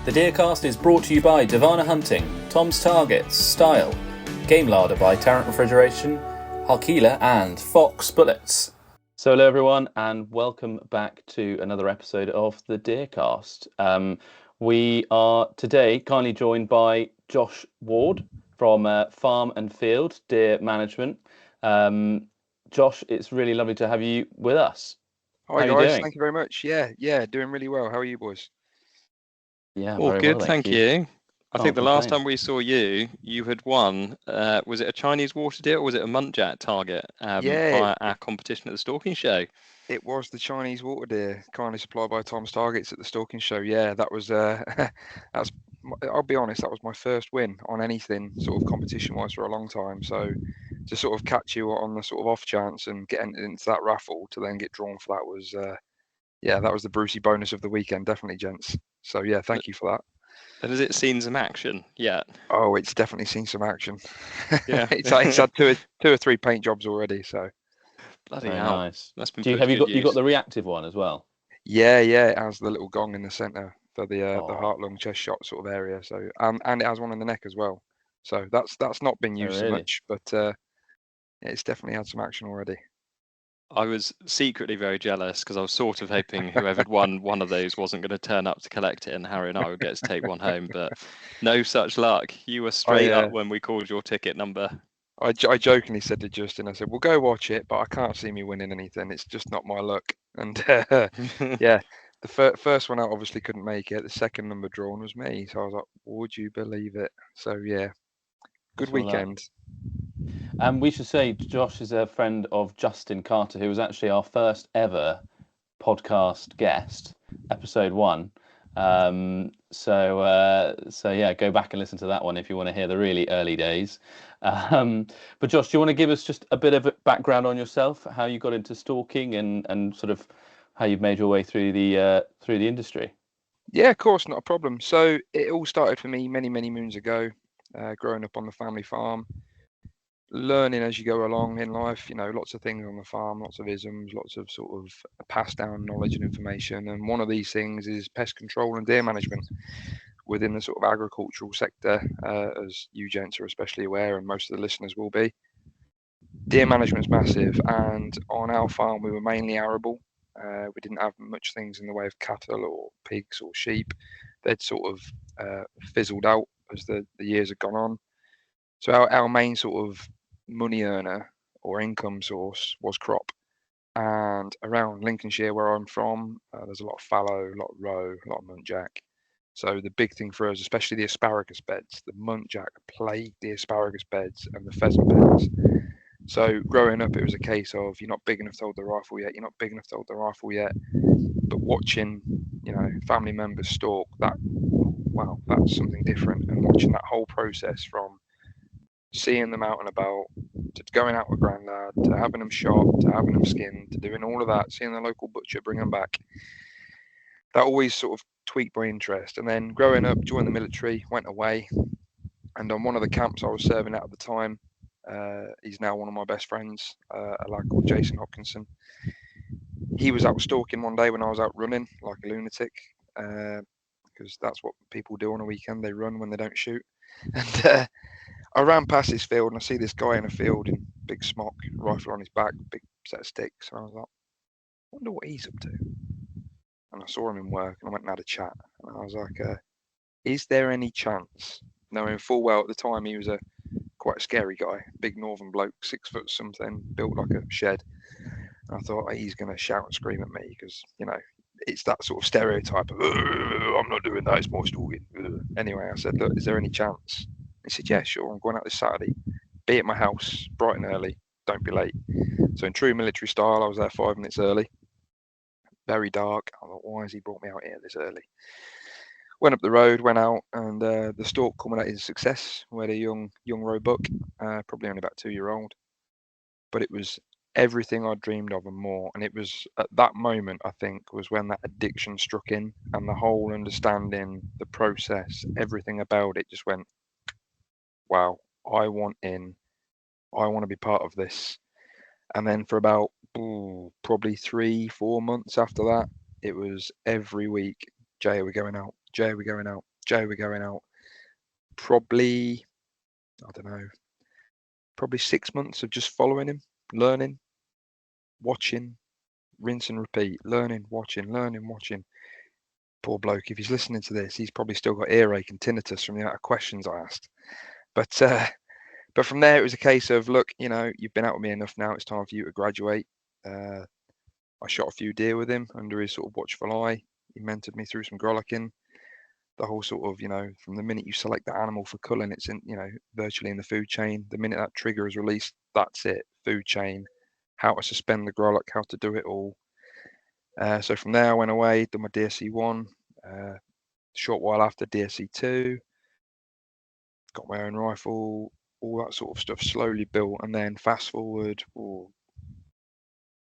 The Deercast is brought to you by Divana Hunting, Tom's Targets, Style, Game Larder by Tarrant Refrigeration, Harkeela and Fox Bullets. So hello everyone and welcome back to another episode of the Deercast. We are today kindly joined by Josh Ward from Farm and Field Deer Management. Josh, it's really lovely to have you with us. Hi guys, thank you very much. Yeah, doing really well. How are you boys? Yeah, all very good, well, thank you. I think the last complain. time we saw you, you had won. Was it a Chinese water deer or was it a muntjac target via our competition at the Stalking show? It was the Chinese water deer, kindly supplied by Tom's Targets at the Stalking show. Yeah, that was that's. I'll be honest, that was my first win on anything sort of competition-wise for a long time. So to sort of catch you on the sort of off chance and get into that raffle to then get drawn for that was, that was the Brucey bonus of the weekend, definitely, gents. So yeah, thank you for that. And has it seen some action yet? Oh, it's definitely seen some action. Yeah, it's had two or three paint jobs already. So bloody very hell, nice. that's been. Have you got the reactive one as well? Yeah, it has the little gong in the centre for the heart, lung, chest shot sort of area. So and it has one in the neck as well. So that's not been used so much, but it's definitely had some action already. I was secretly very jealous because I was sort of hoping whoever had won one of those wasn't going to turn up to collect it and Harry and I would get to take one home, but no such luck. You were straight up when we called your ticket number. I jokingly said to Justin, I said, "We'll go watch it, but I can't see me winning anything. It's just not my luck." And yeah, the first one out obviously couldn't make it. The second number drawn was me, so I was like, "Would you believe it?" So yeah, good weekend. And we should say Josh is a friend of Justin Carter, who was actually our first ever podcast guest, episode 1. So yeah, go back and listen to that one if you want to hear the really early days. But Josh, do you want to give us just a bit of a background on yourself, how you got into stalking and sort of how you've made your way through the industry? Yeah, of course, not a problem. So it all started for me many moons ago, growing up on the family farm. Learning as you go along in life, lots of things on the farm, lots of isms, lots of sort of passed down knowledge and information. And one of these things is pest control and deer management within the sort of agricultural sector, as you gents are especially aware, and most of the listeners will be. Deer management's massive, and on our farm we were mainly arable. We didn't have much things in the way of cattle or pigs or sheep. They'd sort of fizzled out as the years had gone on. So our main sort of money earner or income source was crop. And around Lincolnshire, where I'm from, there's a lot of fallow, a lot of roe, a lot of muntjac. So the big thing for us, especially the asparagus beds, the muntjac plagued the asparagus beds and the pheasant beds. So growing up, it was a case of you're not big enough to hold the rifle yet, you're not big enough to hold the rifle yet. But watching, family members stalk, that's something different. And watching that whole process from seeing them out and about, to going out with granddad, to having them shot, to having them skinned, to doing all of that, seeing the local butcher bring them back, that always sort of tweaked my interest. And then growing up, joined the military, went away, and on one of the camps I was serving at the time, he's now one of my best friends, a lad called Jason Hopkinson. He was out stalking one day when I was out running like a lunatic, because that's what people do on a weekend. They run when they don't shoot. And I ran past his field and I see this guy in a field in big smock, rifle on his back, big set of sticks. And I was like, I wonder what he's up to. And I saw him in work and I went and had a chat. And I was like, is there any chance, knowing full well at the time he was quite a scary guy, big northern bloke, 6 foot something, built like a shed. And I thought, he's going to shout and scream at me because, it's that sort of stereotype of, I'm not doing that, it's more stalking. Anyway, I said, look, is there any chance? He said, yeah, sure, I'm going out this Saturday. Be at my house, bright and early, don't be late. So in true military style, I was there 5 minutes early. Very dark. I thought, why has he brought me out here this early? Went up the road, went out, and the stalk culminated in success. We had a young roebuck, probably only about 2-year-old. But it was everything I dreamed of and more. And it was at that moment, I think, was when that addiction struck in, and the whole understanding, the process, everything about it just went, wow, I want in. I want to be part of this. And then for about probably 3-4 months after that, it was every week, Jay, are we going out? Jay, are we going out? Joe were going out. Probably, I don't know, probably 6 months of just following him, learning, watching, rinse and repeat, learning, watching. Poor bloke, if he's listening to this, he's probably still got earache and tinnitus from the amount of questions I asked. But from there, it was a case of, look, you've been out with me enough now. It's time for you to graduate. I shot a few deer with him under his sort of watchful eye. He mentored me through some grollicking. The whole sort of, from the minute you select the animal for culling, it's in, virtually in the food chain. The minute that trigger is released, that's it. Food chain, how to suspend the grollock, how to do it all. So from there, I went away, did my DSC1. Short while after DSC2, got my own rifle, all that sort of stuff slowly built. And then fast forward,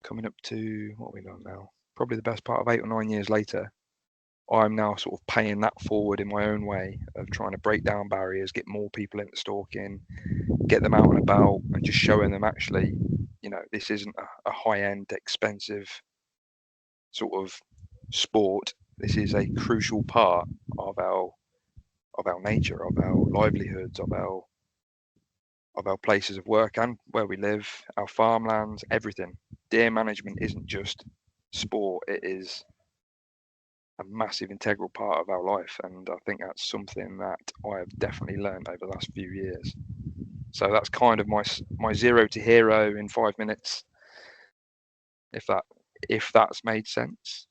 coming up to what are we on now? Probably the best part of 8 or 9 years later, I'm now sort of paying that forward in my own way of trying to break down barriers, get more people into stalking, get them out and about, and just showing them actually, this isn't a high-end, expensive sort of sport. This is a crucial part of our nature, of our livelihoods, of our places of work and where we live, our farmlands, everything. Deer management isn't just sport, it is a massive integral part of our life, and I think that's something that I have definitely learned over the last few years. So that's kind of my zero to hero in 5 minutes, if that's made sense.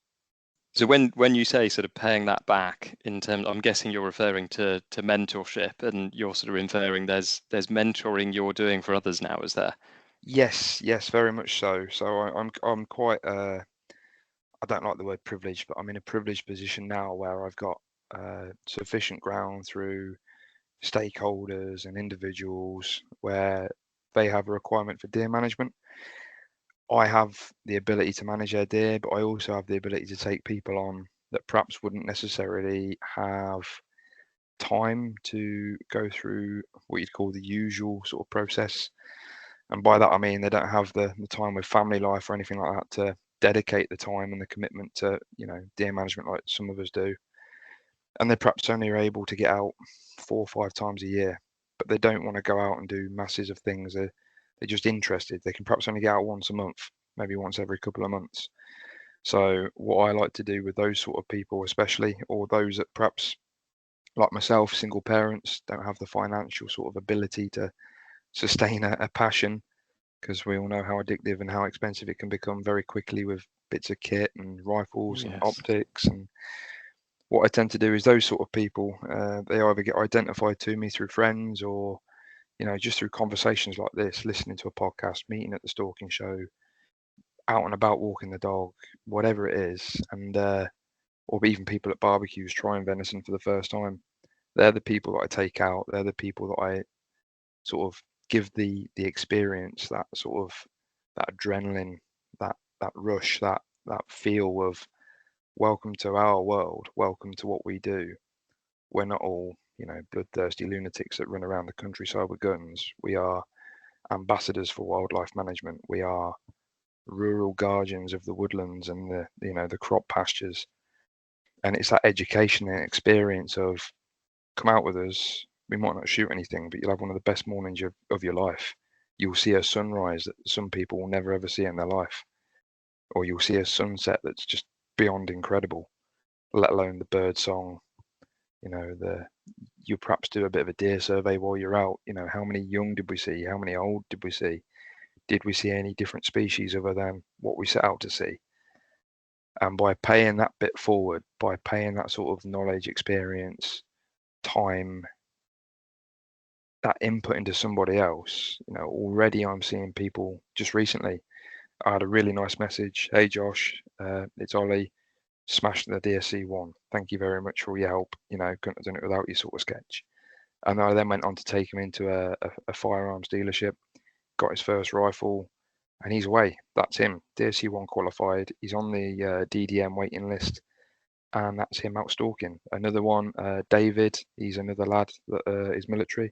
So when you say sort of paying that back in terms, I'm guessing you're referring to mentorship, and you're sort of inferring there's mentoring you're doing for others now, is there? Yes, very much so. So I'm quite I don't like the word privileged, but I'm in a privileged position now where I've got sufficient ground through stakeholders and individuals where they have a requirement for deer management. I have the ability to manage their deer, but I also have the ability to take people on that perhaps wouldn't necessarily have time to go through what you'd call the usual sort of process. And by that, I mean they don't have the time with family life or anything like that to dedicate the time and the commitment to, deer management like some of us do. And they perhaps only are able to get out 4 or 5 times a year, but they don't want to go out and do masses of things. They're just interested. They can perhaps only get out once a month, maybe once every couple of months. So what I like to do with those sort of people, especially, or those that perhaps like myself, single parents, don't have the financial sort of ability to sustain a passion, because we all know how addictive and how expensive it can become very quickly with bits of kit and rifles and optics. And what I tend to do is those sort of people, they either get identified to me through friends or, just through conversations like this, listening to a podcast, meeting at the stalking show, out and about walking the dog, whatever it is, and or even people at barbecues trying venison for the first time. They're the people that I take out. They're the people that I sort of give the experience, that sort of that adrenaline, that rush, that feel of welcome to our world, welcome to what we do. We're not all, bloodthirsty lunatics that run around the countryside with guns. We are ambassadors for wildlife management. We are rural guardians of the woodlands and the crop pastures. And it's that education and experience of come out with us. We might not shoot anything, but you'll have one of the best mornings of your life. You'll see a sunrise that some people will never ever see in their life, or you'll see a sunset that's just beyond incredible, let alone the bird song. You perhaps do a bit of a deer survey while you're out. How many young did we see? How many old did we see? Did we see any different species other than what we set out to see? And by paying that bit forward, by paying that sort of knowledge, experience, time, that input into somebody else, already I'm seeing people. Just recently, I had a really nice message. Hey Josh, it's Ollie. Smashed the DSC1. Thank you very much for all your help. Couldn't have done it without you, sort of sketch. And I then went on to take him into a firearms dealership, got his first rifle, and he's away. That's him. DSC1 qualified. He's on the DDM waiting list, and that's him out stalking. Another one, David. He's another lad that is military.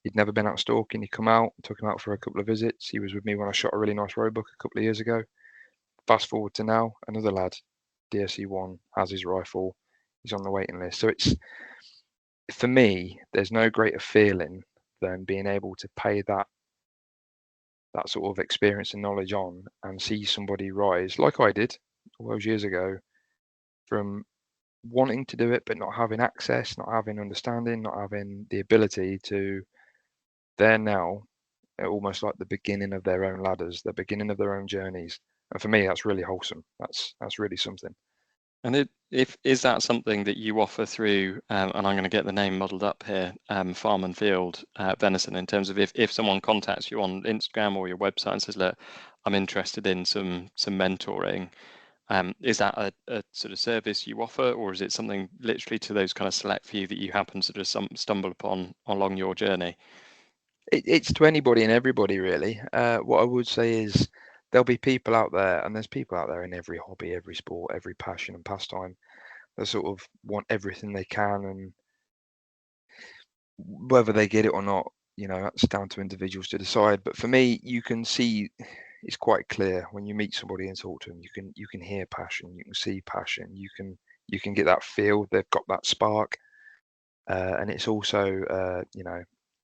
He'd never been out stalking. He come out, took him out for a couple of visits. He was with me when I shot a really nice roebuck a couple of years ago. Fast forward to now, another lad, DSC1, has his rifle. he's on the waiting list. So it's, for me, there's no greater feeling than being able to pay that sort of experience and knowledge on and see somebody rise, like I did all those years ago, from wanting to do it but not having access, not having understanding, not having the ability to, they're now almost like the beginning of their own ladders, the beginning of their own journeys. And for me, that's really wholesome. That's really something. And is that something that you offer through, and I'm going to get the name muddled up here, Farm and Field Venison, in terms of if someone contacts you on Instagram or your website and says, look, I'm interested in some mentoring, is that a sort of service you offer, or is it something literally to those kind of select few that you happen to just stumble upon along your journey? It's to anybody and everybody, really. What I would say is there'll be people out there, and there's people out there in every hobby, every sport, every passion and pastime that sort of want everything they can, and whether they get it or not, that's down to individuals to decide. But for me, you can see, it's quite clear when you meet somebody and talk to them. You can hear passion, you can see passion, you can get that feel they've got that spark. And it's also,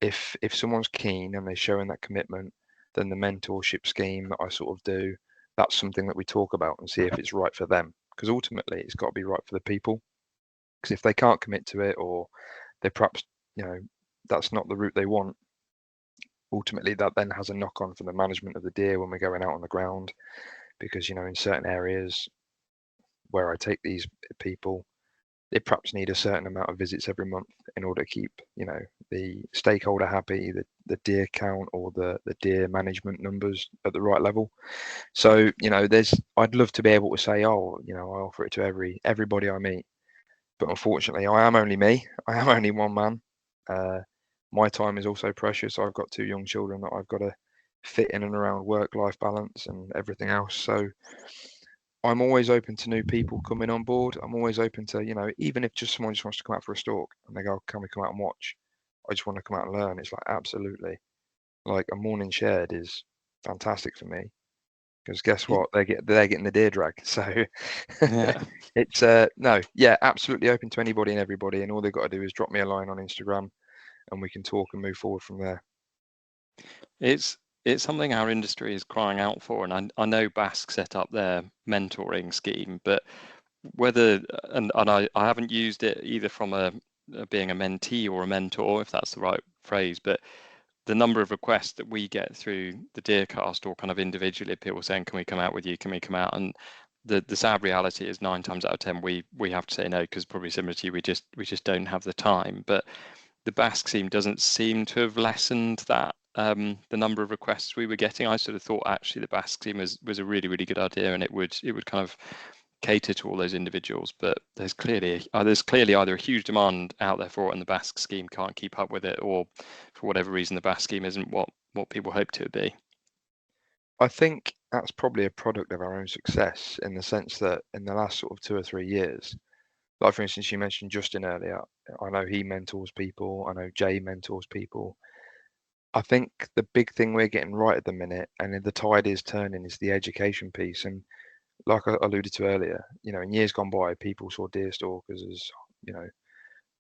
if someone's keen and they're showing that commitment, then the mentorship scheme that I sort of do, that's something that we talk about and see if it's right for them. Because ultimately, it's got to be right for the people. Because if they can't commit to it, or they perhaps, that's not the route they want, ultimately that then has a knock on for the management of the deer when we're going out on the ground. Because, in certain areas where I take these people, they perhaps need a certain amount of visits every month in order to keep, the stakeholder happy, the deer count or the deer management numbers at the right level. So, I'd love to be able to say, oh, I offer it to everybody I meet. But unfortunately, I am only me. I am only one man. My time is also precious. I've got 2 young children that I've got to fit in and around work-life balance and everything else. So I'm always open to new people coming on board. I'm always open to, even if just someone just wants to come out for a stalk and they go, can we come out and watch? I just want to come out and learn. It's like, absolutely. Like, a morning shared is fantastic for me, because guess what? They're getting the deer drag. So Yeah. it's no, yeah, absolutely open to anybody and everybody. And all they've got to do is drop me a line on Instagram and we can talk and move forward from there. It's something our industry is crying out for, and I know Basque set up their mentoring scheme, but whether and I haven't used it either from a being a mentee or a mentor, if that's the right phrase, but the number of requests that we get through the Deercast or kind of individually, people saying, can we come out with you, can we come out, and the sad reality is 9 times out of 10 we have to say no, because probably similar to you, we just don't have the time. But the Basque scheme doesn't seem to have lessened that the number of requests we were getting. I sort of thought actually the Basque scheme was a really, really good idea, and it would kind of cater to all those individuals. But there's clearly either a huge demand out there for it and the Basque scheme can't keep up with it, or for whatever reason the Basque scheme isn't what people hoped it would be. I think that's probably a product of our own success, in the sense that in the last sort of 2 or 3 years, like for instance, you mentioned Justin earlier. I know he mentors people. I know Jay mentors people. I think the big thing we're getting right at the minute, and the tide is turning, is the education piece. And like I alluded to earlier, in years gone by, people saw deer stalkers as,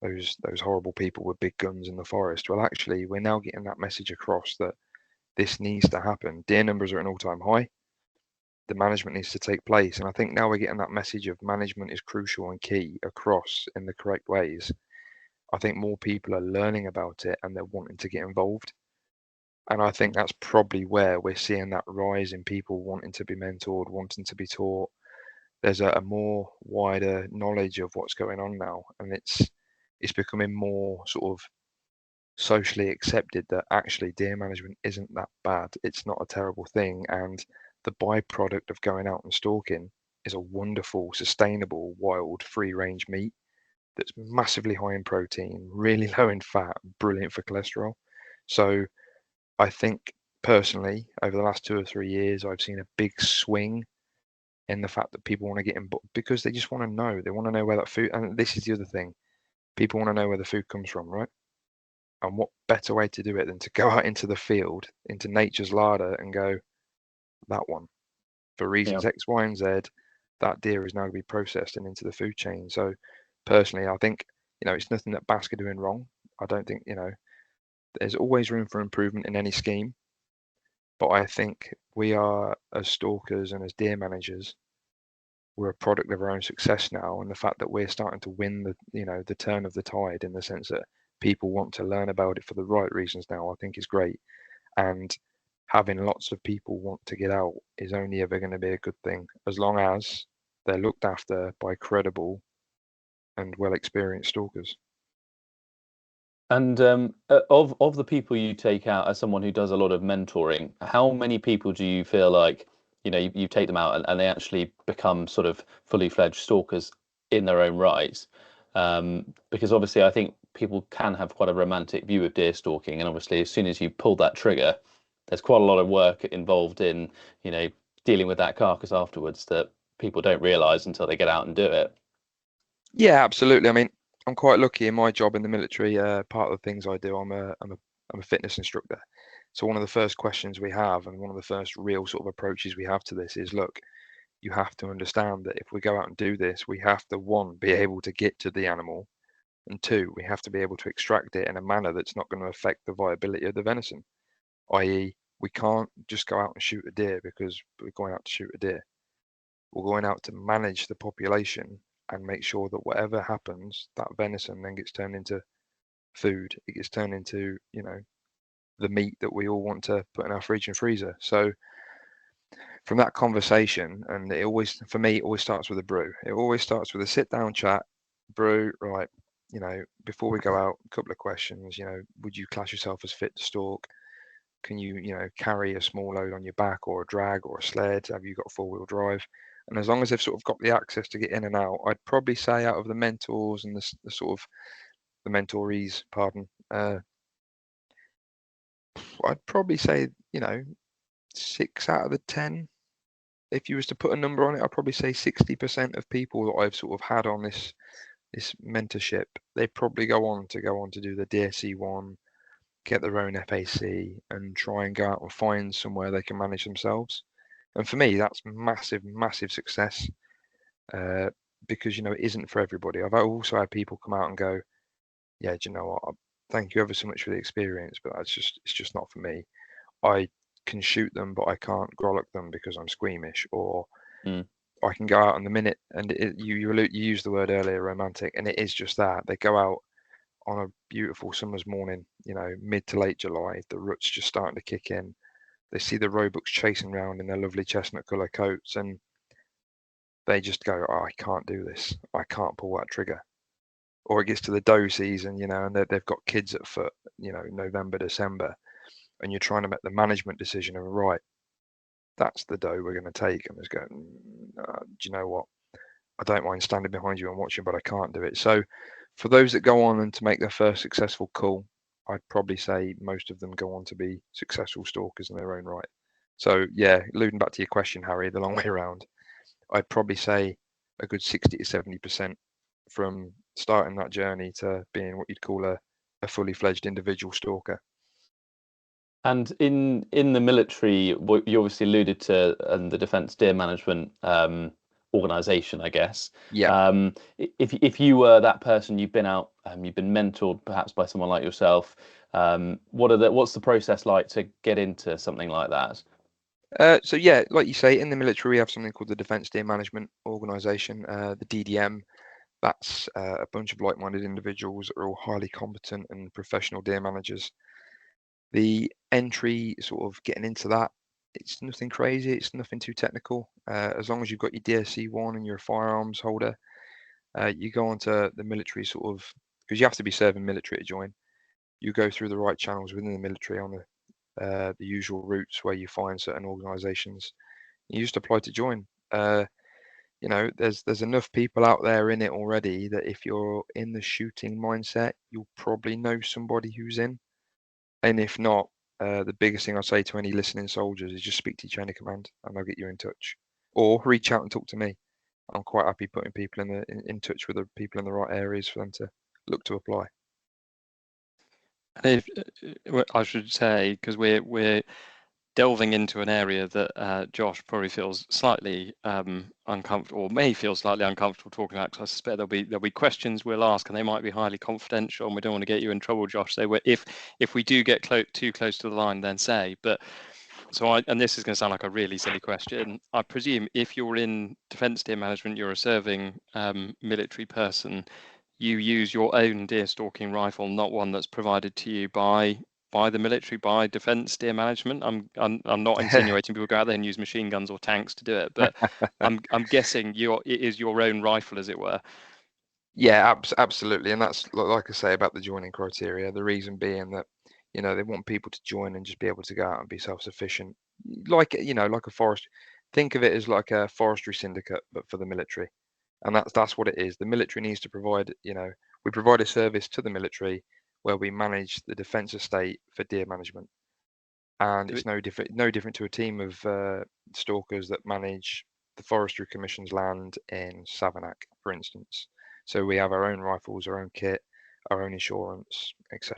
those horrible people with big guns in the forest. Well, actually, we're now getting that message across that this needs to happen. Deer numbers are at an all-time high. The management needs to take place. And I think now we're getting that message of management is crucial and key across in the correct ways. I think more people are learning about it and they're wanting to get involved. And I think that's probably where we're seeing that rise in people wanting to be mentored, wanting to be taught. There's a more wider knowledge of what's going on now, and it's becoming more sort of socially accepted that actually deer management isn't that bad. It's not a terrible thing, and the byproduct of going out and stalking is a wonderful, sustainable, wild, free-range meat that's massively high in protein, really low in fat, brilliant for cholesterol. So I think personally, over the last 2 or 3 years, I've seen a big swing in the fact that people want to get involved because they just want to know. They want to know where that food, and this is the other thing, people want to know where the food comes from, right? And what better way to do it than to go out into the field, into nature's larder, and go, that one, for reasons X, Y, and Z, that deer is now going to be processed and into the food chain. So personally, I think, it's nothing that Basque are doing wrong. I don't think, there's always room for improvement in any scheme. But I think we are, as stalkers and as deer managers, we're a product of our own success now, and the fact that we're starting to win the turn of the tide, in the sense that people want to learn about it for the right reasons now, I think is great. And having lots of people want to get out is only ever going to be a good thing, as long as they're looked after by credible and well experienced stalkers. And of the people you take out, as someone who does a lot of mentoring, how many people do you feel like, you take them out and they actually become sort of fully fledged stalkers in their own right? Because obviously, I think people can have quite a romantic view of deer stalking, and obviously, as soon as you pull that trigger, there's quite a lot of work involved in, dealing with that carcass afterwards that people don't realise until they get out and do it. Yeah, absolutely. I mean, I'm quite lucky in my job in the military. Part of the things I do, I'm a fitness instructor. So one of the first questions we have, and one of the first real sort of approaches we have to this is, look, you have to understand that if we go out and do this, we have to, one, be able to get to the animal, and two, we have to be able to extract it in a manner that's not going to affect the viability of the venison. I.e., we can't just go out and shoot a deer because we're going out to shoot a deer. We're going out to manage the population and make sure that whatever happens, that venison then gets turned into food. It gets turned into, the meat that we all want to put in our fridge and freezer. So from that conversation, and it always, for me, it always starts with a brew. It always starts with a sit down chat, brew, right? Before we go out, a couple of questions. Would you class yourself as fit to stalk? Can you, carry a small load on your back, or a drag, or a sled? Have you got four-wheel drive? And as long as they've sort of got the access to get in and out, I'd probably say out of the mentors and the sort of the mentorees, pardon, I'd probably say, 6 out of the 10. If you was to put a number on it, I'd probably say 60% of people that I've sort of had on this mentorship, they probably go on to do the DSC1, get their own FAC, and try and go out and find somewhere they can manage themselves. And for me, that's massive, massive success, because it isn't for everybody. I've also had people come out and go, yeah, do you know what? Thank you ever so much for the experience, but it's just not for me. I can shoot them, but I can't grollock them because I'm squeamish, or I can go out in the minute, and you used the word earlier, romantic, and it is just that. They go out on a beautiful summer's morning, mid to late July, the rut's just starting to kick in. They see the roebucks chasing around in their lovely chestnut colour coats, and they just go, oh, I can't do this. I can't pull that trigger. Or it gets to the doe season, and they've got kids at foot, November, December, and you're trying to make the management decision of, right, that's the doe we're going to take. And just go, do you know what? I don't mind standing behind you and watching, but I can't do it. So for those that go on and to make their first successful cull, I'd probably say most of them go on to be successful stalkers in their own right. So yeah, alluding back to your question, Harry, the long way around, I'd probably say a good 60 to 70% from starting that journey to being what you'd call a fully fledged individual stalker. And in the military, what you obviously alluded to, and the Defence Deer Management organization, I guess. Yeah. If you were that person, you've been out, you've been mentored perhaps by someone like yourself. What's the process like to get into something like that? So yeah, like you say, in the military we have something called the Defence Deer Management Organisation, the DDM. That's a bunch of like-minded individuals that are all highly competent and professional deer managers. The entry, sort of getting into that, it's nothing crazy. It's nothing too technical. As long as you've got your DSC1 and you're a firearms holder, you go onto the military sort of, because you have to be serving military to join. You go through the right channels within the military on the usual routes where you find certain organisations. You just apply to join. There's enough people out there in it already that if you're in the shooting mindset, you'll probably know somebody who's in. And if not, the biggest thing I say to any listening soldiers is just speak to your chain of command, and they'll get you in touch, or reach out and talk to me. I'm quite happy putting people in touch with the people in the right areas for them to look to apply. And if I should say, because we're delving into an area that Josh probably feels slightly uncomfortable, or may feel slightly uncomfortable talking about, because I suspect there'll be questions we'll ask, and they might be highly confidential, and we don't want to get you in trouble, Josh. So if we do get too close to the line, then say. But and this is going to sound like a really silly question. I presume if you're in defence deer management, you're a serving military person, you use your own deer stalking rifle, not one that's provided to you by the military, by defence deer management. I'm not insinuating people go out there and use machine guns or tanks to do it, but I'm guessing it is your own rifle, as it were. Yeah, absolutely, and that's like I say about the joining criteria. The reason being that they want people to join and just be able to go out and be self-sufficient, like like a forest. Think of it as like a forestry syndicate, but for the military, and that's what it is. The military needs to provide. We provide a service to the military where we manage the defence estate for deer management, and it's no different to a team of stalkers that manage the Forestry Commission's land in Savernake, for instance. So we have our own rifles, our own kit, our own insurance, etc.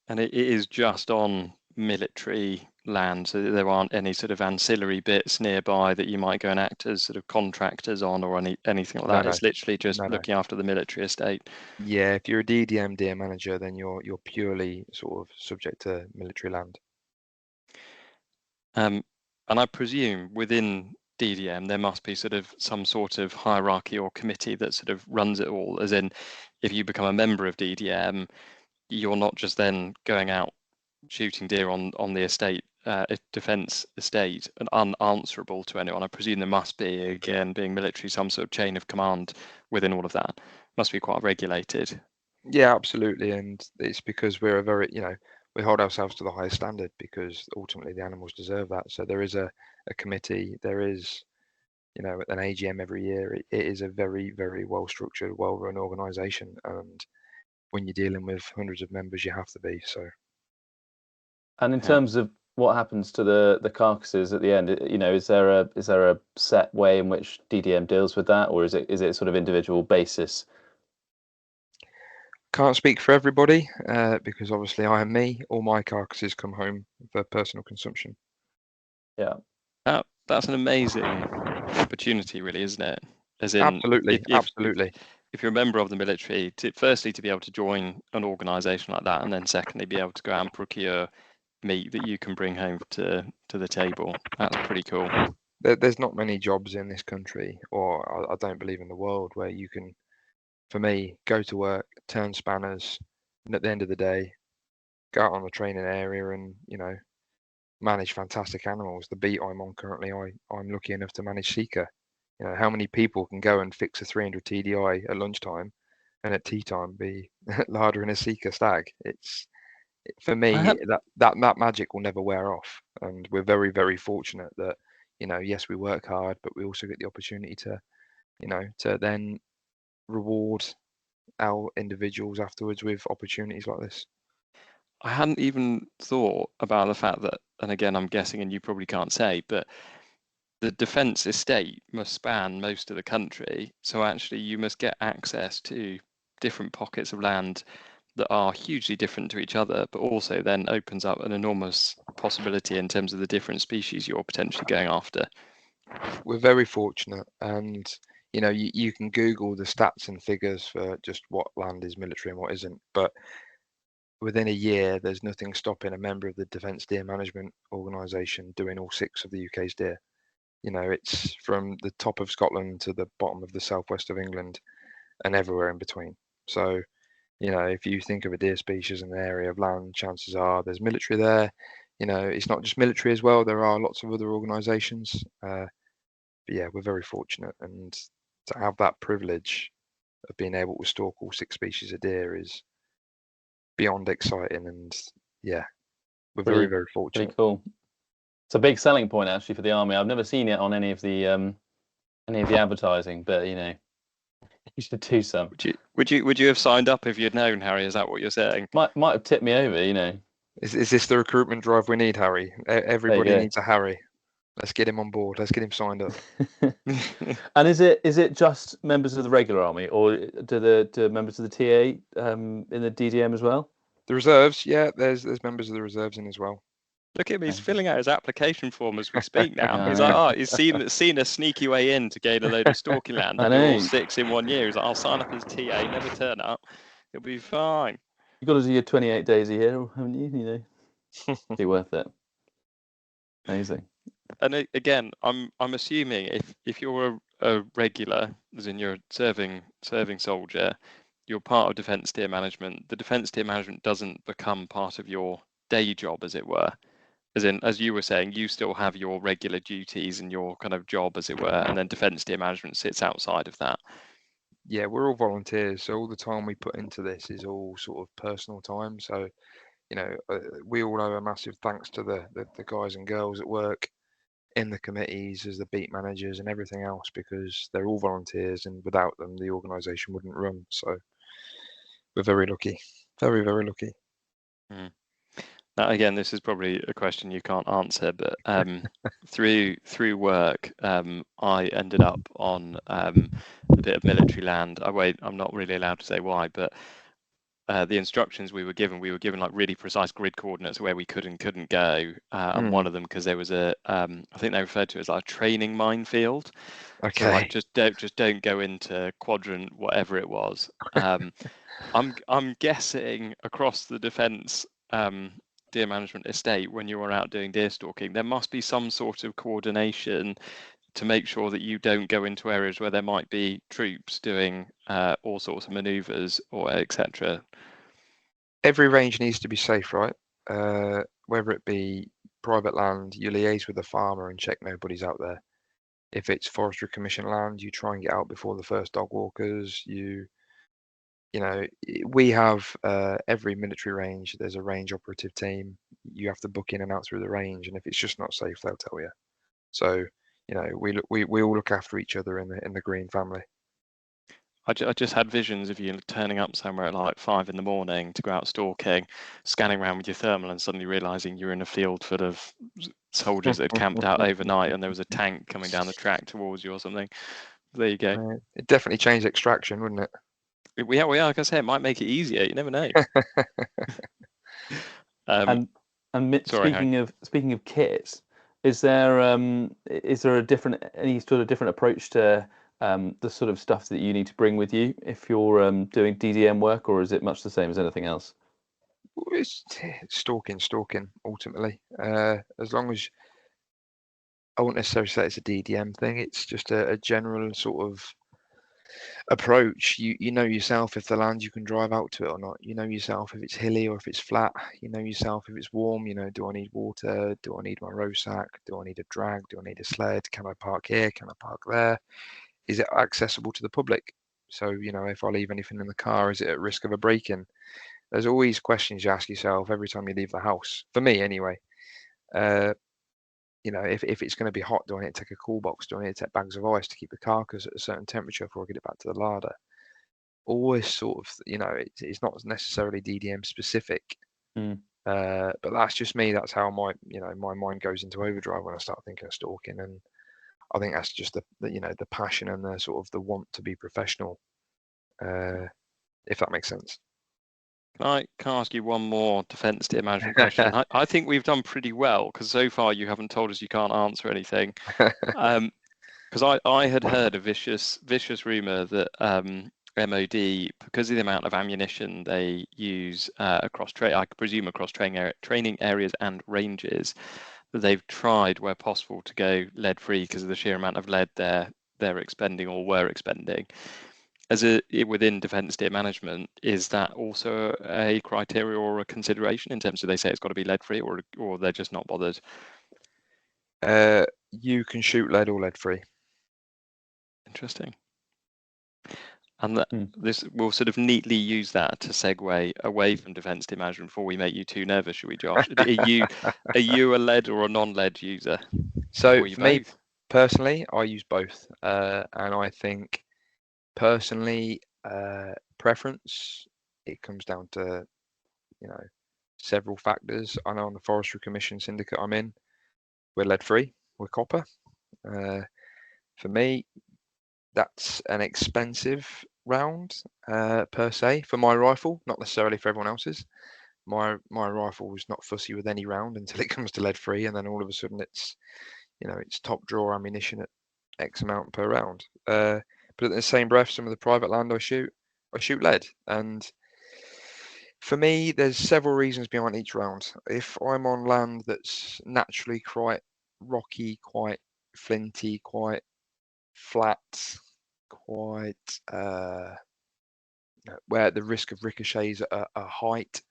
And it is just on military land, so there aren't any sort of ancillary bits nearby that you might go and act as sort of contractors on, or anything like that. No. It's literally just No. looking after the military estate. Yeah, if you're a DDM deer manager, then you're purely sort of subject to military land. And I presume within DDM there must be sort of some sort of hierarchy or committee that sort of runs it all. As in, if you become a member of DDM, you're not just then going out shooting deer on the estate, defence estate, and unanswerable to anyone. I presume there must be, again, being military, some sort of chain of command within all of that. Must be quite regulated. Yeah, absolutely, and it's because we're a very, we hold ourselves to the highest standard because ultimately the animals deserve that. So there is a committee, there is, an AGM every year. It is a very, very well structured, well run organisation, and when you're dealing with hundreds of members, you have to be. So. And in terms of what happens to the carcasses at the end, is there a set way in which DDM deals with that, or is it sort of individual basis? Can't speak for everybody because obviously I am me. All my carcasses come home for personal consumption. Yeah, that's an amazing opportunity, really, isn't it? As in, absolutely. If you're a member of the military, firstly to be able to join an organisation like that, and then secondly be able to go out and procure meat that you can bring home to the table. That's pretty cool. There's not many jobs in this country, or I don't believe in the world, where you can, for me, go to work, turn spanners, and at the end of the day, go out on the training area and manage fantastic animals. The beat I'm on currently, I'm lucky enough to manage Seeker. How many people can go and fix a 300 TDI at lunchtime, and at tea time be larder in a Seeker stag? For me, that magic will never wear off, and we're very, very fortunate that yes, we work hard, but we also get the opportunity to to then reward our individuals afterwards with opportunities like this. I hadn't even thought about the fact that, and again, I'm guessing, and you probably can't say, but the defence estate must span most of the country. So actually, you must get access to different pockets of land that are hugely different to each other, but also then opens up an enormous possibility in terms of the different species you're potentially going after. We're very fortunate, and you can Google the stats and figures for just what land is military and what isn't, but within a year, there's nothing stopping a member of the Defence Deer Management Organisation doing all 6 of the UK's deer. It's from the top of Scotland to the bottom of the southwest of England and everywhere in between. So, if you think of a deer species in an area of land, chances are there's military there. It's not just military as well. There are lots of other organisations. But yeah, we're very fortunate, and to have that privilege of being able to stalk all 6 species of deer is beyond exciting. And yeah, we're very, very fortunate. Pretty cool. It's a big selling point actually for the army. I've never seen it on any of the advertising, but you should do some. Would you have signed up if you'd known, Harry? Is that what you're saying? Might have tipped me over, Is this the recruitment drive we need, Harry? Everybody needs a Harry. Let's get him on board. Let's get him signed up. And is it just members of the regular army, or do members of the TA in the DDM as well? The reserves, yeah. There's members of the reserves in as well. Look at him, he's filling out his application form as we speak now. I He's know. like, oh, he's seen a sneaky way in to gain a load of stalking land I and do all know. 6 in 1 year. He's like, I'll sign up as TA, never turn up. It'll be fine. You've got to do your 28 days a year, haven't you? You know, be worth it. Amazing. And again, I'm assuming if you're a regular, as in you're a serving soldier, you're part of defence tier management. The defence tier management doesn't become part of your day job, as it were. As in, as you were saying, you still have your regular duties and your kind of job, as it were, and then defence tier management sits outside of that. Yeah, we're all volunteers, so all the time we put into this is all sort of personal time. So, you know, we all owe a massive thanks to the guys and girls at work, in the committees, as the beat managers and everything else, because they're all volunteers, and without them, the organisation wouldn't run. So we're very lucky, very, very lucky. Mm. Now, again, this is probably a question you can't answer, but through work, I ended up on a bit of military land. I'm not really allowed to say why, but the instructions we were given like really precise grid coordinates where we could and couldn't go. And one of them, because there was I think they referred to it as like a training minefield. Okay. So like just don't go into quadrant whatever it was. I'm guessing across the defence deer management estate, when you are out doing deer stalking, there must be some sort of coordination to make sure that you don't go into areas where there might be troops doing all sorts of manoeuvres or etc. Every range needs to be safe, right? Whether it be private land, you liaise with the farmer and check nobody's out there. If it's forestry commission land, you try and get out before the first dog walkers. You know, we have every military range, there's a range operative team. You have to book in and out through the range, and if it's just not safe, they'll tell you. So, you know, we all look after each other in the Green family. I just had visions of you turning up somewhere at like 5 a.m. to go out stalking, scanning around with your thermal, and suddenly realizing you're in a field full of soldiers that had camped out overnight, and there was a tank coming down the track towards you or something. There you go. It definitely changed extraction, wouldn't it? Yeah, like I said, it might make it easier. You never know. And sorry, speaking of kits, is there any sort of different approach to the sort of stuff that you need to bring with you if you're doing DDM work, or is it much the same as anything else? It's stalking ultimately. As long as I wouldn't necessarily say it's a DDM thing, it's just a general sort of approach. You know yourself if the land you can drive out to it or not. You know yourself if it's hilly or if it's flat. You know yourself if it's warm. You know, do I need water? Do I need my row sack? Do I need a drag? Do I need a sled? Can I park here? Can I park there? Is it accessible to the public? So, you know, if I leave anything in the car, is it at risk of a break-in? There's always questions you ask yourself every time you leave the house. For me, anyway. You know, if it's going to be hot, do I need to take a cool box? Do I need to take bags of ice to keep the carcass at a certain temperature before I get it back to the larder? Always sort of, you know, it's not necessarily DDM specific, but that's just me. That's how my mind goes into overdrive when I start thinking of stalking, and I think that's just the passion and the sort of the want to be professional, if that makes sense. Can I ask you one more defence tier management question? I think we've done pretty well, because so far you haven't told us you can't answer anything. Because I had heard a vicious rumour that MOD, because of the amount of ammunition they use across training areas and ranges, that they've tried where possible to go lead free because of the sheer amount of lead they're expending or were expending. Within defence tier management, is that also a criteria or a consideration in terms of they say it's got to be lead free, or they're just not bothered? You can shoot lead or lead free. Interesting. And this will sort of neatly use that to segue away from defence tier management before we make you too nervous, should we, Josh? Are you a lead or a non-lead user? So for me personally, I use both, and I think personally, preference, it comes down to, you know, several factors. I know on the Forestry Commission syndicate I'm in, we're lead free, we're copper. For me, that's an expensive round per se for my rifle, not necessarily for everyone else's. my rifle is not fussy with any round until it comes to lead free, and then all of a sudden it's it's top drawer ammunition at X amount per round. But in the same breath, some of the private land I shoot lead, and for me, there's several reasons behind each round. If I'm on land that's naturally quite rocky, quite flinty, quite flat, quite where the risk of ricochets at a height,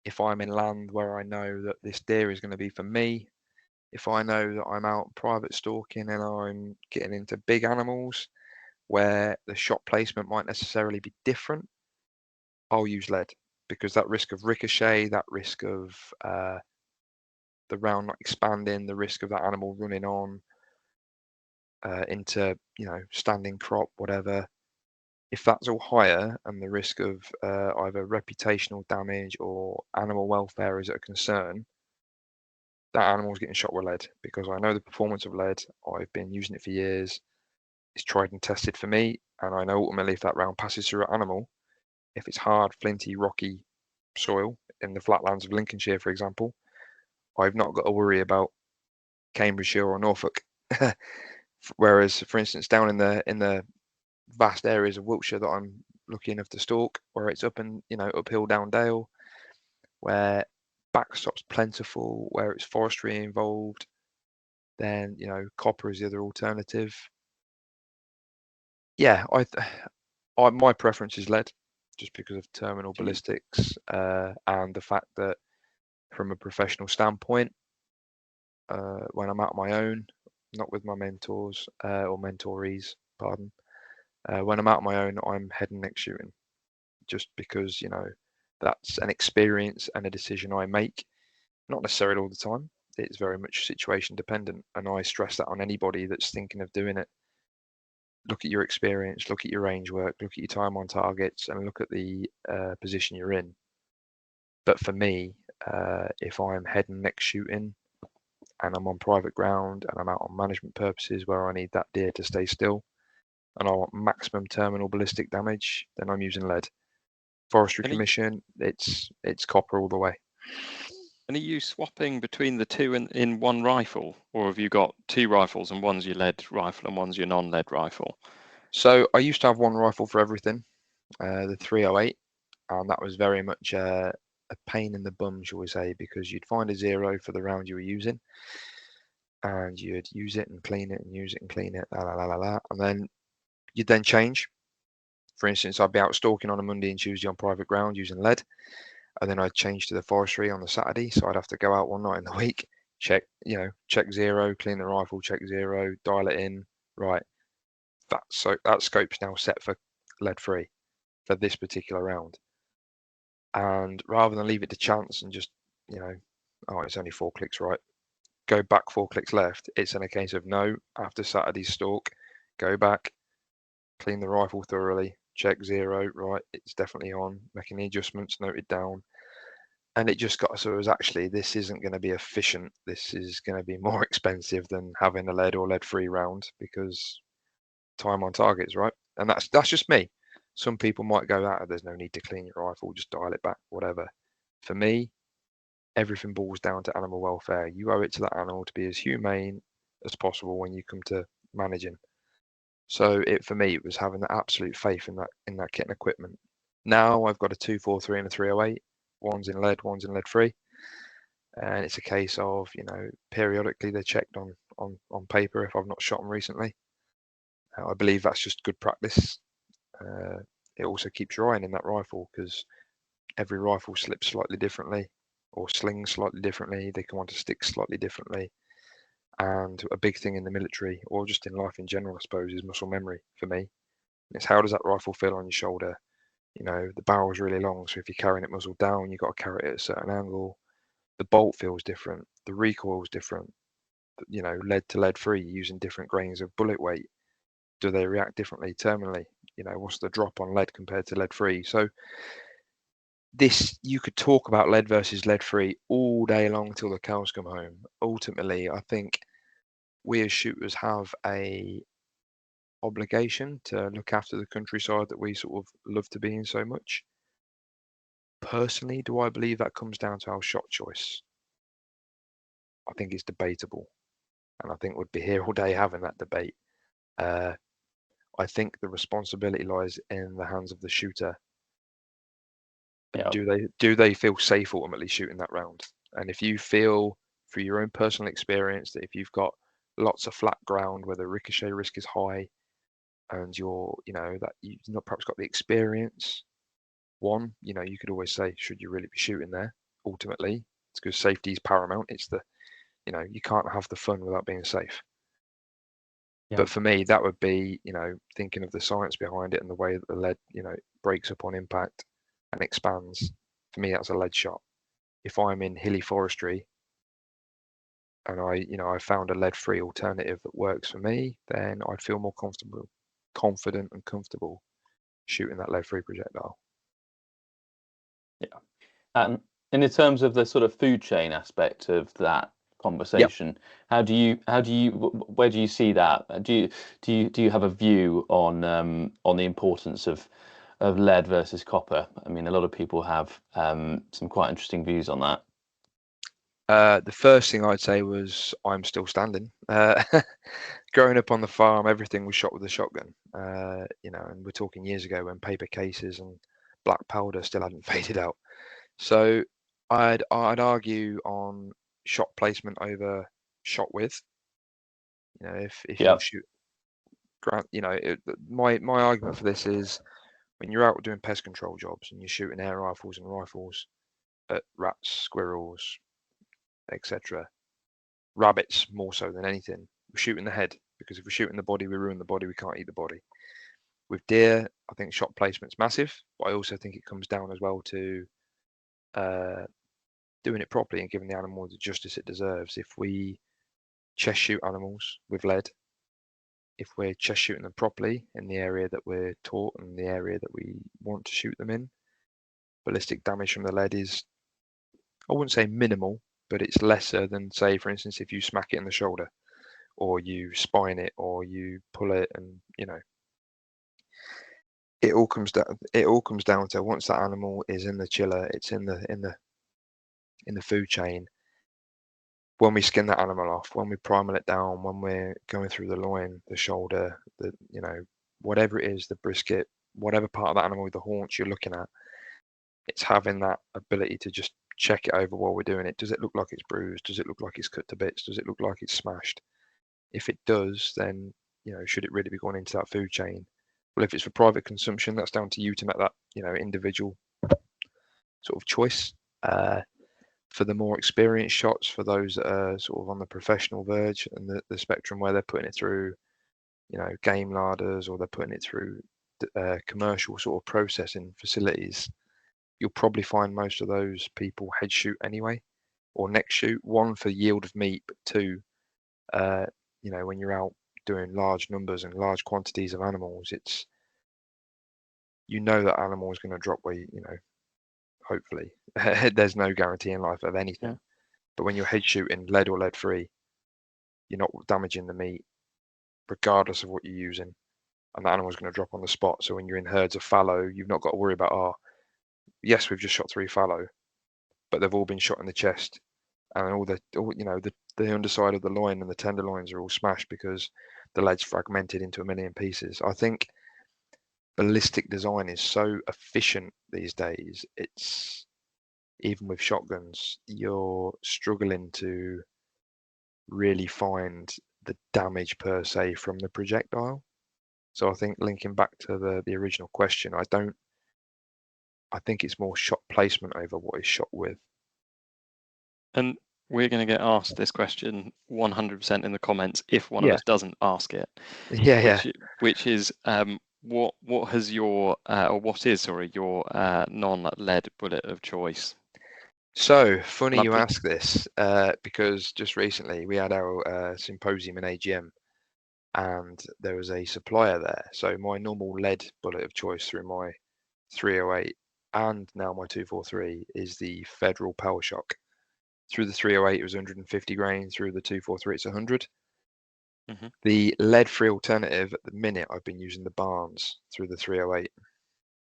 if I'm in land where I know that this deer is going to be for me, if I know that I'm out private stalking and I'm getting into big animals where the shot placement might necessarily be different, I'll use lead, because that risk of ricochet, that risk of the round not expanding, the risk of that animal running on into standing crop, whatever, if that's all higher and the risk of either reputational damage or animal welfare is a concern, that animal's getting shot with lead, because I know the performance of lead. I've been using it for years. It's tried and tested for me, and I know ultimately if that round passes through an animal, if it's hard, flinty, rocky soil in the flatlands of Lincolnshire, for example, I've not got to worry about Cambridgeshire or Norfolk. Whereas, for instance, down in the vast areas of Wiltshire that I'm lucky enough to stalk, where it's up and uphill, down dale, where backstop's plentiful, where it's forestry involved, then copper is the other alternative. Yeah, my preference is lead, just because of terminal ballistics and the fact that from a professional standpoint, when I'm out on my own, not with my mentors or mentorees, pardon, when I'm out on my own, I'm head and neck shooting, just because that's an experience and a decision I make, not necessarily all the time. It's very much situation dependent, and I stress that on anybody that's thinking of doing it. Look at your experience, look at your range work, look at your time on targets, and look at the position you're in. But for me, if I'm head and neck shooting and I'm on private ground and I'm out on management purposes where I need that deer to stay still and I want maximum terminal ballistic damage, then I'm using lead. Forestry Commission, it's copper all the way. And are you swapping between the two in one rifle, or have you got two rifles and one's your lead rifle and one's your non-lead rifle? So I used to have one rifle for everything, the 308, and that was very much a pain in the bum, shall we say, because you'd find a zero for the round you were using, and you'd use it and clean it and use it and clean it, and then you'd then change. For instance, I'd be out stalking on a Monday and Tuesday on private ground using lead, and then I'd change to the forestry on the Saturday, so I'd have to go out one night in the week, check zero, clean the rifle, check zero, dial it in, right. That scope's now set for lead free for this particular round. And rather than leave it to chance and just, oh, it's only 4 clicks right, go back 4 clicks left, it's in a case of no, after Saturday's stalk, go back, clean the rifle thoroughly, check zero, right, it's definitely on, making the adjustments, note it down. And it just got, so it was actually, this isn't going to be efficient, this is going to be more expensive than having a lead or lead free round, because time on targets, right? And that's just me. Some people might go, there's no need to clean your rifle, just dial it back, whatever. For me, everything boils down to animal welfare. You owe it to that animal to be as humane as possible when you come to managing. So for me, it was having that absolute faith in that kit and equipment. Now I've got a 243 and a 308. One's in lead, one's in lead free. And it's a case of, periodically they're checked on paper if I've not shot them recently. I believe that's just good practice. It also keeps your eye in that rifle, because every rifle slips slightly differently or slings slightly differently. They come onto sticks slightly differently. And a big thing in the military, or just in life in general, I suppose, is muscle memory for me. And it's how does that rifle feel on your shoulder? The barrel's really long, so if you're carrying it muzzle down, you've got to carry it at a certain angle. The bolt feels different. The recoil's different. Lead to lead free, using different grains of bullet weight. Do they react differently terminally? What's the drop on lead compared to lead free? So you could talk about lead versus lead free all day long till the cows come home. Ultimately, I think we as shooters have a obligation to look after the countryside that we sort of love to be in so much. Personally, do I believe that comes down to our shot choice? I think it's debatable, and I think we'd be here all day having that debate. I think the responsibility lies in the hands of the shooter. Yeah. Do they feel safe ultimately shooting that round? And if you feel through your own personal experience that if you've got lots of flat ground where the ricochet risk is high, and that you've not perhaps got the experience, you could always say, should you really be shooting there? Ultimately, it's because safety is paramount. It's you can't have the fun without being safe. Yeah. But for me, that would be, thinking of the science behind it and the way that the lead, breaks up on impact and expands. For me, that's a lead shot. If I'm in hilly forestry and I found a lead-free alternative that works for me, then I'd feel more confident and comfortable shooting that lead-free projectile. Yeah. And in terms of the sort of food chain aspect of that conversation, where do you see that? Do you have a view on the importance of lead versus copper? I mean, a lot of people have some quite interesting views on that. The first thing I'd say was I'm still standing. Growing up on the farm, everything was shot with a shotgun. And we're talking years ago when paper cases and black powder still hadn't faded out. So I'd argue on shot placement over shot width. If you'll shoot, my argument for this is when you're out doing pest control jobs and you're shooting air rifles and rifles at rats, squirrels, etc. Rabbits more so than anything. We're shooting the head, because if we're shooting the body, we ruin the body. We can't eat the body. With deer, I think shot placement's massive, but I also think it comes down as well to doing it properly and giving the animal the justice it deserves. If we chest shoot animals with lead, if we're chest shooting them properly in the area that we're taught and the area that we want to shoot them in, ballistic damage from the lead is, I wouldn't say minimal, but it's lesser than, say, for instance, if you smack it in the shoulder or you spine it or you pull it, and it all comes down to once that animal is in the chiller, it's in the food chain. When we skin that animal off, when we primal it down, when we're going through the loin, the shoulder, whatever it is, the brisket, whatever part of that animal with the haunch you're looking at, it's having that ability to just check it over while we're doing it. Does it look like it's bruised? Does it look like it's cut to bits? Does it look like it's smashed? If it does, then should it really be going into that food chain? Well, if it's for private consumption, that's down to you to make that individual sort of choice. For the more experienced shots, for those that are sort of on the professional verge and the spectrum where they're putting it through, game larders, or they're putting it through commercial sort of processing facilities, you'll probably find most of those people head shoot anyway, or neck shoot. One, for yield of meat, but two, when you're out doing large numbers and large quantities of animals, it's that animal is going to drop where hopefully. There's no guarantee in life of anything. Yeah. But when you're head shooting lead or lead free, you're not damaging the meat regardless of what you're using, and the animal's going to drop on the spot. So when you're in herds of fallow, you've not got to worry about, yes, we've just shot 3 fallow, but they've all been shot in the chest, and all the underside of the loin and the tenderloins are all smashed because the lead's fragmented into a million pieces. I think ballistic design is so efficient these days. It's, even with shotguns, you're struggling to really find the damage per se from the projectile. So I think, linking back to the original question, I think it's more shot placement over what is shot with. And we're going to get asked this question 100% in the comments if one of us doesn't ask it. Which is what is your non-lead bullet of choice? So funny you ask this, because just recently we had our symposium in AGM, and there was a supplier there. So my normal lead bullet of choice through my 308 and now my 243 is the Federal PowerShock. Through the 308 it was 150 grain, through the 243 it's 100. Mm-hmm. The lead-free alternative at the minute, I've been using the Barnes through the 308,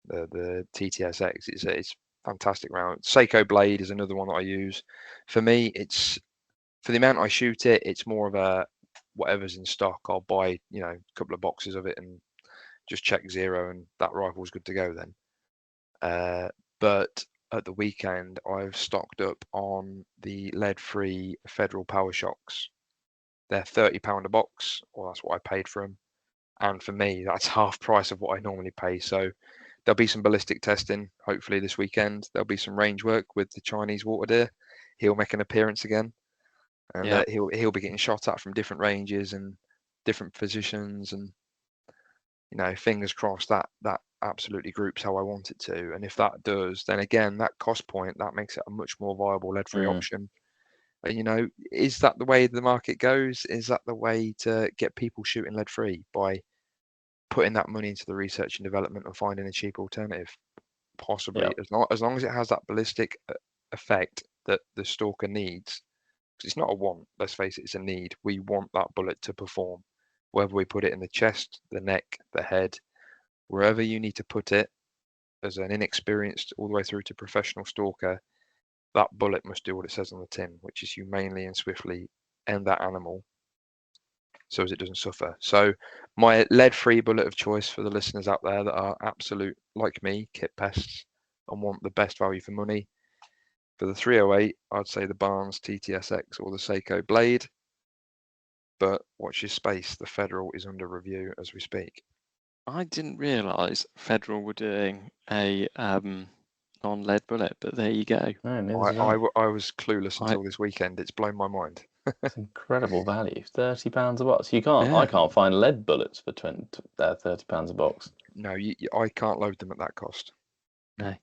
the TTSX. It's fantastic round. Seiko blade is another one that I use. For me, it's for the amount I shoot it, it's more of a whatever's in stock. I'll buy, you know, a couple of boxes of it and just check zero, and that rifle's good to go then. But at the weekend, I've stocked up on the lead-free Federal Power Shocks. They're £30 a box, or that's what I paid for them. And for me, that's half price of what I normally pay. So there'll be some ballistic testing, hopefully this weekend. There'll be some range work with the Chinese water deer. He'll make an appearance again, and he'll be getting shot at from different ranges and different positions, and you know, fingers crossed that absolutely groups how I want it to. And if that does, then again, that cost point, that makes it a much more viable lead-free option. And you know, is that the way the market goes? Is that the way to get people shooting lead-free, by putting that money into the research and development of finding a cheap alternative? Possibly, as long as it has that ballistic effect that the stalker needs. Because it's not a want, let's face it, it's a need. We want that bullet to perform, whether we put it in the chest, the neck, the head, wherever you need to put it. As an inexperienced all the way through to professional stalker, that bullet must do what it says on the tin, which is humanely and swiftly end that animal so as it doesn't suffer. So my lead-free bullet of choice for the listeners out there that are absolute, like me, kit pests and want the best value for money, for the 308, I'd say the Barnes TTSX or the Seiko Blade. But watch your space, the Federal is under review as we speak. I didn't realise Federal were doing a non-lead bullet, but there you go. No, I was clueless until this weekend. It's blown my mind. It's incredible value. £30 a box. I can't find lead bullets for £30 a box. No, I can't load them at that cost. No.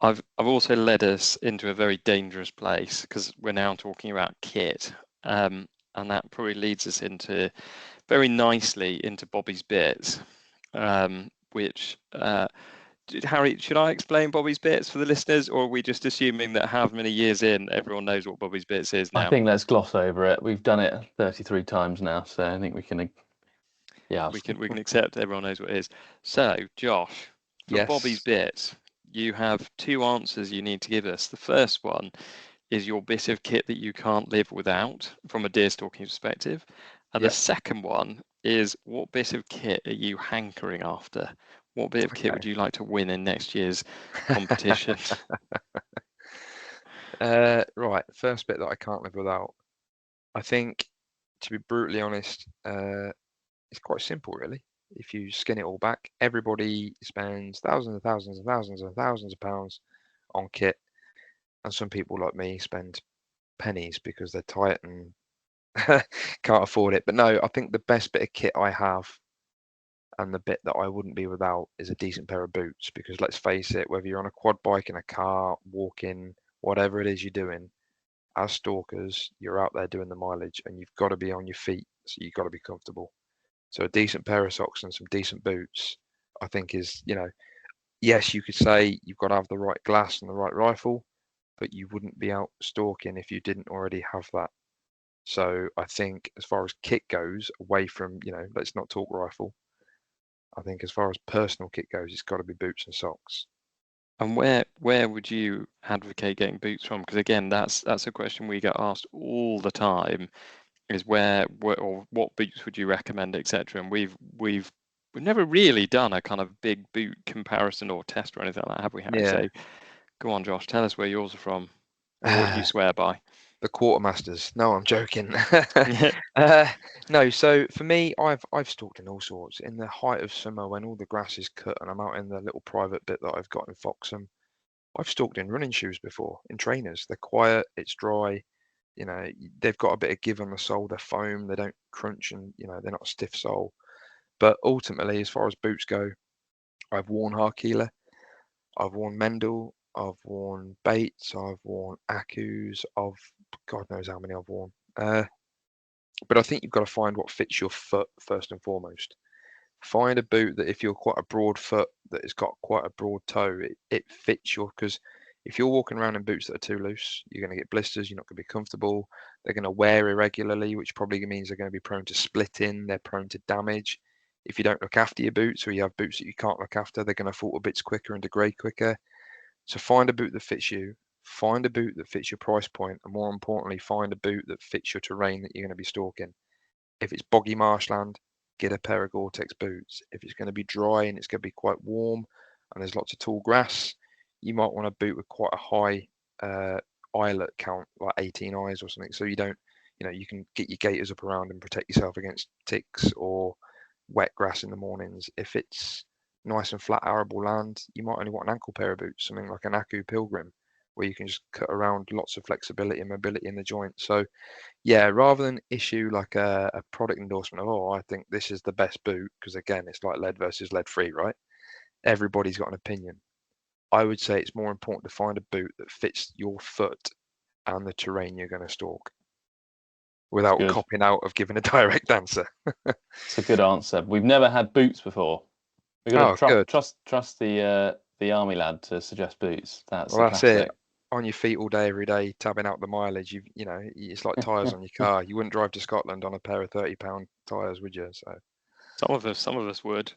I've also led us into a very dangerous place, because we're now talking about kit, and that probably leads us into very nicely into Bobby's Bits, which Harry, should I explain Bobby's Bits for the listeners, or are we just assuming that how many years in everyone knows what Bobby's Bits is now? I think let's gloss over it. We've done it 33 times now, so I think we can. Yeah, we can accept everyone knows what it is. So, Josh, for Bobby's Bits, you have two answers you need to give us. The first one is your bit of kit that you can't live without from a deer stalking perspective, and the second one is, what bit of kit are you hankering after? What bit of kit would you like to win in next year's competition? Right, first bit that I can't live without. I think, to be brutally honest, it's quite simple, really. If you skin it all back, everybody spends thousands and thousands and thousands and thousands of pounds on kit, and some people like me spend pennies because they're tight and can't afford it. But no, I think the best bit of kit I have, and the bit that I wouldn't be without, is a decent pair of boots. Because let's face it, whether you're on a quad bike, in a car, walking, whatever it is you're doing, as stalkers, you're out there doing the mileage, and you've got to be on your feet, so you've got to be comfortable. So a decent pair of socks and some decent boots, I think, is, you know, yes, you could say you've got to have the right glass and the right rifle, but you wouldn't be out stalking if you didn't already have that. So I think as far as kit goes, away from, you know, let's not talk rifle, I think as far as personal kit goes, it's got to be boots and socks. And where would you advocate getting boots from? Because again, that's a question we get asked all the time, is where or what boots would you recommend, etc. And we've never really done a kind of big boot comparison or test or anything like that, have we, Harry? Yeah. So go on, Josh, tell us where yours are from, or what do you swear by? The Quartermasters. No, I'm joking. No, so for me, I've stalked in all sorts. In the height of summer, when all the grass is cut and I'm out in the little private bit that I've got in Foxham, I've stalked in running shoes before, in trainers. They're quiet, it's dry, you know, they've got a bit of give on the sole, they're foam, they don't crunch, and you know, they're not a stiff sole. But ultimately, as far as boots go, I've worn Harkeela, I've worn Mendel, I've worn Bates, I've worn Akus, God knows how many I've worn. But I think you've got to find what fits your foot first and foremost. Find a boot that, if you're quite a broad foot, that has got quite a broad toe, it fits your, because if you're walking around in boots that are too loose, you're going to get blisters, you're not going to be comfortable, they're going to wear irregularly, which probably means they're going to be prone to splitting, they're prone to damage. If you don't look after your boots, or you have boots that you can't look after, they're going to fall to bits quicker and degrade quicker. So find a boot that fits you, find a boot that fits your price point, and more importantly, find a boot that fits your terrain that you're going to be stalking. If it's boggy marshland, get a pair of Gore-Tex boots. If it's going to be dry and it's going to be quite warm and there's lots of tall grass, you might want a boot with quite a high eyelet count, like 18 eyes or something, so you don't, you can get your gaiters up around and protect yourself against ticks or wet grass in the mornings. If it's nice and flat arable land, you might only want an ankle pair of boots, something like an Aku Pilgrim, where you can just cut around, lots of flexibility and mobility in the joint. So yeah, rather than issue like a product endorsement of, oh, I think this is the best boot, because again, it's like lead versus lead free, right? Everybody's got an opinion. I would say it's more important to find a boot that fits your foot and the terrain you're going to stalk, without copying out of giving a direct answer. It's a good answer. We've never had boots before. We've got to trust the army lad to suggest boots. That's it. On your feet all day, every day, tabbing out the mileage. It's like tyres on your car. You wouldn't drive to Scotland on a pair of £30 tyres, would you? So some of us would.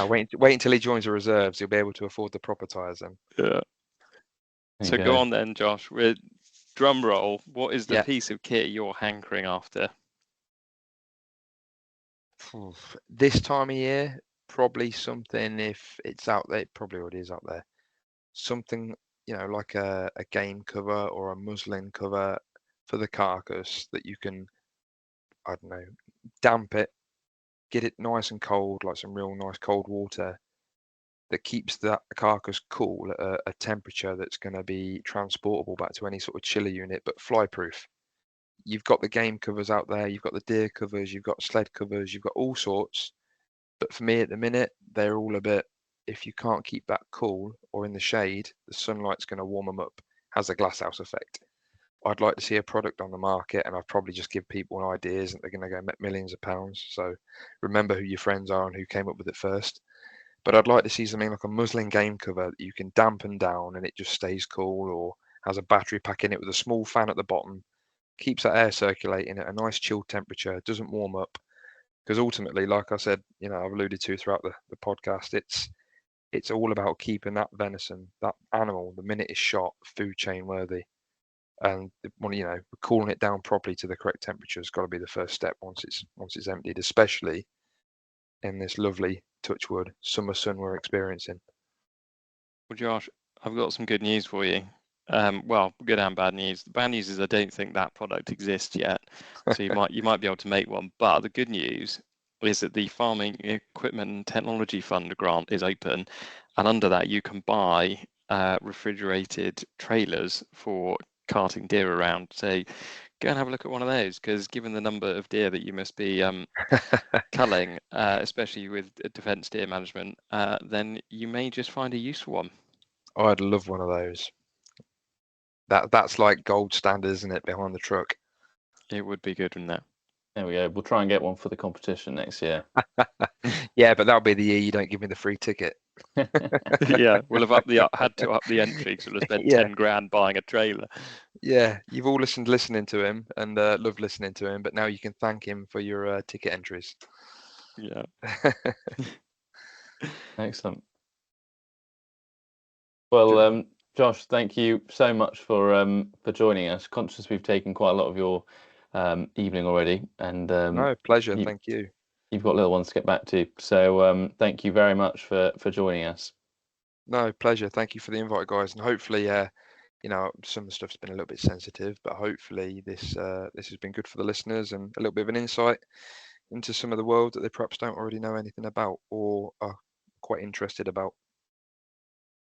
Wait until he joins the reserves. He'll be able to afford the proper tyres then. Yeah. So go on then, Josh. With drum roll, what is the piece of kit you're hankering after? This time of year, probably something, if it's out there, it probably already is out there. Something, like a game cover or a muslin cover for the carcass that you can, I don't know, damp it, get it nice and cold, like some real nice cold water that keeps that carcass cool at a temperature that's going to be transportable back to any sort of chiller unit, but fly proof. You've got the game covers out there, you've got the deer covers, you've got sled covers, you've got all sorts. But for me at the minute, they're all a bit, if you can't keep that cool or in the shade, the sunlight's going to warm them up, has a glasshouse effect. I'd like to see a product on the market, and I'd probably just give people ideas and they're going to go make millions of pounds. So remember who your friends are and who came up with it first. But I'd like to see something like a muslin game cover that you can dampen down and it just stays cool, or has a battery pack in it with a small fan at the bottom, keeps that air circulating at a nice chilled temperature, doesn't warm up. Because ultimately, like I said, I've alluded to throughout the podcast, it's all about keeping that venison, that animal, the minute it's shot, food chain worthy. And cooling it down properly to the correct temperature has got to be the first step once it's emptied, especially in this lovely, touch wood, summer sun we're experiencing. Well, Josh, I've got some good news for you. Well, good and bad news. The bad news is I don't think that product exists yet, so you might be able to make one. But the good news is that the Farming Equipment and Technology Fund grant is open, and under that you can buy refrigerated trailers for carting deer around. So go and have a look at one of those, because given the number of deer that you must be culling, especially with defence deer management, then you may just find a useful one. Oh, I'd love one of those. That's like gold standard, isn't it, behind the truck? It would be good, wouldn't it? There we go. We'll try and get one for the competition next year. Yeah, but that'll be the year you don't give me the free ticket. Yeah, we'll have had to up the entry, because we'll have spent 10 grand buying a trailer. Yeah, you've all listening to him and loved listening to him, but now you can thank him for your ticket entries. Yeah. Excellent. Well, Josh, thank you so much for joining us. Conscious we've taken quite a lot of your evening already, and no, pleasure. Thank you. You've got little ones to get back to, so thank you very much for joining us. No, pleasure. Thank you for the invite, guys, and hopefully, some of the stuff's been a little bit sensitive, but hopefully this has been good for the listeners and a little bit of an insight into some of the world that they perhaps don't already know anything about or are quite interested about.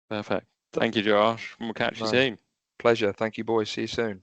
Perfect. Thank you, Josh. We'll catch you soon. Pleasure. Thank you, boys. See you soon.